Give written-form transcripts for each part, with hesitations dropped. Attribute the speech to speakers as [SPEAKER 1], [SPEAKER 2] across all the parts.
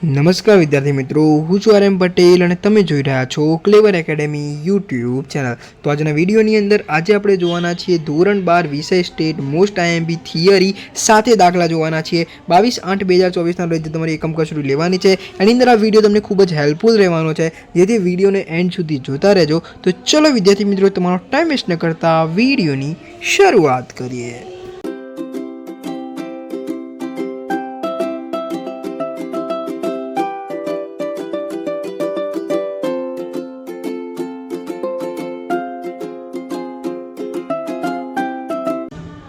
[SPEAKER 1] નમસ્કાર વિદ્યાર્થી મિત્રો, હું છું આર એમ પટેલ અને તમે જોઈ રહ્યા છો ક્લેવર એકેડેમી યુટ્યુબ ચેનલ। તો આજના વિડીયોની અંદર આજે આપણે જોવાના છીએ ધોરણ 12 વિષય સ્ટેટ મોસ્ટ આઈએમપી થિયરી સાથે દાખલા જોવાના છીએ 22/8/2024 રોજ તમારી એકમ કસોટી લેવાની છે। એની અંદર આ વિડીયો તમને ખૂબ જ હેલ્પફુલ રહેવાનો છે, જેથી વિડીયોને એન્ડ સુધી જોતા રહેજો। તો ચલો વિદ્યાર્થી મિત્રો, તમારો ટાઈમ વેસ્ટ ન કરતા વિડીયોની શરૂઆત કરીએ।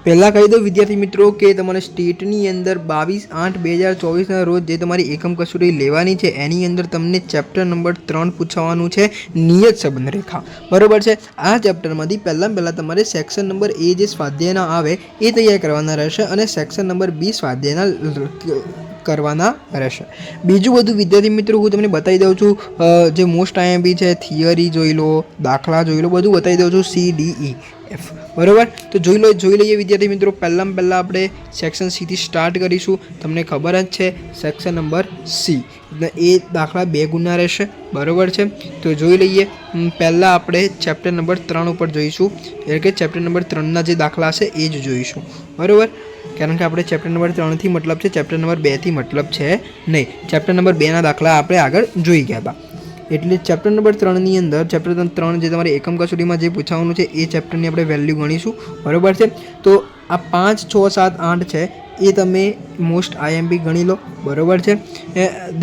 [SPEAKER 1] પહેલાં કહી દો વિદ્યાર્થી મિત્રો કે તમારે સ્ટેટની અંદર 22/8/2024 રોજ જે તમારી એકમ કસોટી લેવાની છે એની અંદર તમને ચેપ્ટર નંબર 3 પૂછવાનું છે, નિયત સંબંધ રેખા। બરાબર છે। આ ચેપ્ટરમાંથી પહેલાં તમારે સેક્શન નંબર એ જે સ્વાધ્યાયના આવે એ તૈયાર કરવાના રહેશે અને સેક્શન નંબર બી સ્વાધ્યાયના કરવાના રહેશે। બીજું બધું વિદ્યાર્થી મિત્રો હું તમને બતાવી દઉં છું, જે મોસ્ટ આઈએમપી છે, થિયરી જોઈ લો, દાખલા જોઈ લો, બધું બતાવી દઉં છું, CDEF। બરાબર, તો જોઈ લઈએ વિદ્યાર્થી મિત્રો। પહેલાં આપણે સેક્શન સીથી સ્ટાર્ટ કરીશું। તમને ખબર જ છે સેક્શન નંબર સી, એટલે એ દાખલા 2 ગુના રહેશે। બરાબર છે, તો જોઈ લઈએ। પહેલાં આપણે ચેપ્ટર નંબર 3 ઉપર જોઈશું, એટલે કે ચેપ્ટર નંબર 3ના જે દાખલા હશે એ જ જોઈશું। બરાબર, કારણ કે આપણે ચેપ્ટર નંબર 3થી મતલબ છે, ચેપ્ટર નંબર 2થી મતલબ છે નહીં। ચેપ્ટર નંબર 2ના દાખલા આપણે આગળ જોઈ ગયા હતા, એટલે ચેપ્ટર નંબર 3ની અંદર ચેપ્ટર 3 જે તમારે એકમ કસોટીમાં જે પૂછવાનું છે એ ચેપ્ટરની આપણે વેલ્યુ ગણીશું। બરાબર છે, તો આ 5, 6, 7, 8 છે એ તમે મોસ્ટ આઈએમપી ગણી લો। બરાબર છે,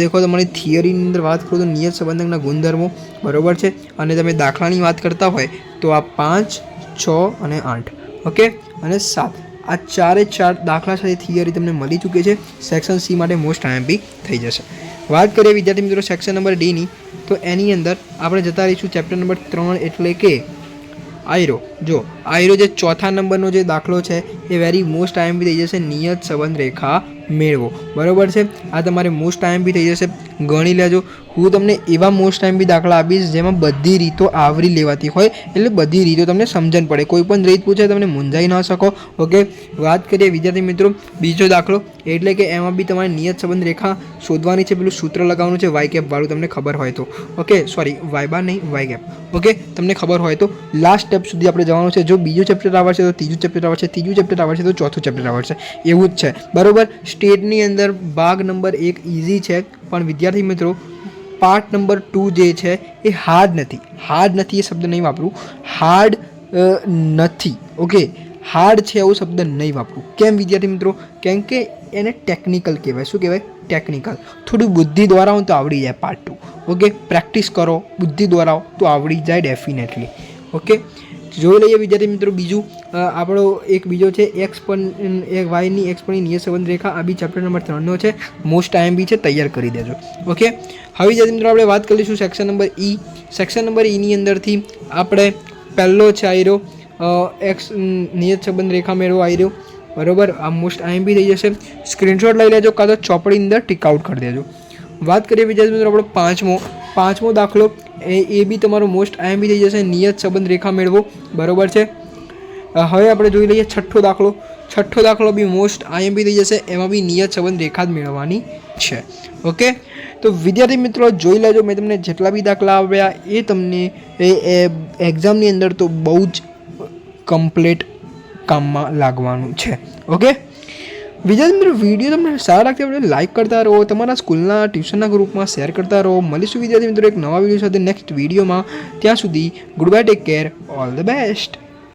[SPEAKER 1] દેખો તમારી થિયરીની અંદર વાત કરું તો નિયત સંબંધકના ગુણધર્મો, બરાબર છે, અને તમે દાખલાની વાત કરતા હોય તો આ 5, 6 અને 8, ઓકે, અને 7, આ 4 દાખલા સાથે થિયરી તમને મળી ચૂકી છે। સેક્શન સી માટે મોસ્ટ આઈએમપી થઈ જશે। વાત કરીએ વિદ્યાર્થી મિત્રો સેક્શન નંબર ડીની, તો એની અંદર આપણે જતા રહીશું ચેપ્ટર નંબર 3, એટલે કે આયરો। જો આયરો જે ચોથા નંબરનો જે દાખલો છે એ વેરી મોસ્ટ આઈએમપી થઈ જશે, નિયત સંબંધ રેખા મેળવો। બરાબર છે, આ તમારે મોસ્ટ આઈએમપી થઈ જશે, ગણી લેજો। હું તમને એવા મોસ્ટ આઈએમપી દાખલા આપીશ જેમાં બધી રીતો આવરી લેવાતી હોય, એટલે બધી રીતો તમને સમજણ પડે, કોઈ પણ રીત પૂછે તમને મૂંઝાઈ ન શકો। ઓકે, વાત કરીએ વિદ્યાર્થી મિત્રો બીજો દાખલો, એટલે કે એમાં બી તમારે નિયત સંબંધ રેખા શોધવાની છે, પેલું સૂત્ર લગાવવાનું છે વાય કેપ વાળું, તમને ખબર હોય તો। ઓકે, સોરી, વાય બાર નહીં, વાય કેપ। ઓકે, તમને ખબર હોય તો લાસ્ટ સ્ટેપ સુધી આપણે જવાનું છે। જો બીજું ચેપ્ટર આવડશે તો ત્રીજું ચેપ્ટર આવડશે, ત્રીજું ચેપ્ટર આવડશે તો ચોથું ચેપ્ટર આવડશે, એવું જ છે। બરાબર, સ્ટેટની અંદર ભાગ નંબર 1 ઇઝી છે, પણ વિદ્યાર્થી મિત્રો પાર્ટ નંબર 2 જે છે એ હાર્ડ નથી એ શબ્દ નહીં વાપરું, હાર્ડ નથી, ઓકે, હાર્ડ છે એવો શબ્દ નહીં વાપરું। કેમ વિદ્યાર્થી મિત્રો? કેમ કે એને ટેકનિકલ કહેવાય। શું કહેવાય? ટેકનિકલ। થોડું બુદ્ધિ દ્વારા તો આવડી જાય પાર્ટ 2, ઓકે, પ્રેક્ટિસ કરો, બુદ્ધિ દ્વારા તો આવડી જાય ડેફિનેટલી। ઓકે, જોઈ લઈએ વિદ્યાર્થી મિત્રો બીજું, આપણો એક બીજો છે વાયની એક્સ પરની નિયત સંબંધ રેખા, આ બી ચેપ્ટર નંબર 3નો છે, મોસ્ટ આઈએમપી છે, તૈયાર કરી દેજો। ઓકે, હવે વિદ્યાર્થી મિત્રો આપણે વાત કરીશું section number E. Section number ઈની અંદરથી આપણે પહેલો છે આયરો એક્સ નિયત સંબંધ રેખા મેળવો આયરો। બરાબર, આ મોસ્ટ આઈએમપી થઈ જશે, સ્ક્રીનશોટ લઈ લેજો, કાં તો ચોપડીની અંદર ટીક આઉટ કરી દેજો। વાત કરીએ વિદ્યાર્થી મિત્રો આપણો પાંચમો દાખલો, એ બી તમારો મોસ્ટ આઈએમપી થઈ જશે, નિયત સંબંધ રેખા મેળવો। બરાબર છે, હવે આપણે જોઈ લઈએ છઠ્ઠો દાખલો બી મોસ્ટ આઈએમપી થઈ જશે, એમાં બી નિયત સંબંધ રેખા જ મેળવવાની છે। ઓકે, તો વિદ્યાર્થી મિત્રો જોઈ લેજો, મેં તમને જેટલા બી દાખલા આવ્યા એ તમને એક્ઝામની અંદર તો બહુ જ કમ્પ્લીટ કામમાં લાગવાનું છે। ઓકે વિદ્યાર્થી મિત્રો, વિડીયો તમને સારા લાગતા હોય લાઇક કરતા રહો, તમારા સ્કૂલના ટ્યુશનના ગ્રુપમાં શેર કરતા રહો। મળીશું વિદ્યાર્થી મિત્રો એક નવા વિડીયો સાથે નેક્સ્ટ વિડીયોમાં, ત્યાં સુધી good bye, take care, all the best.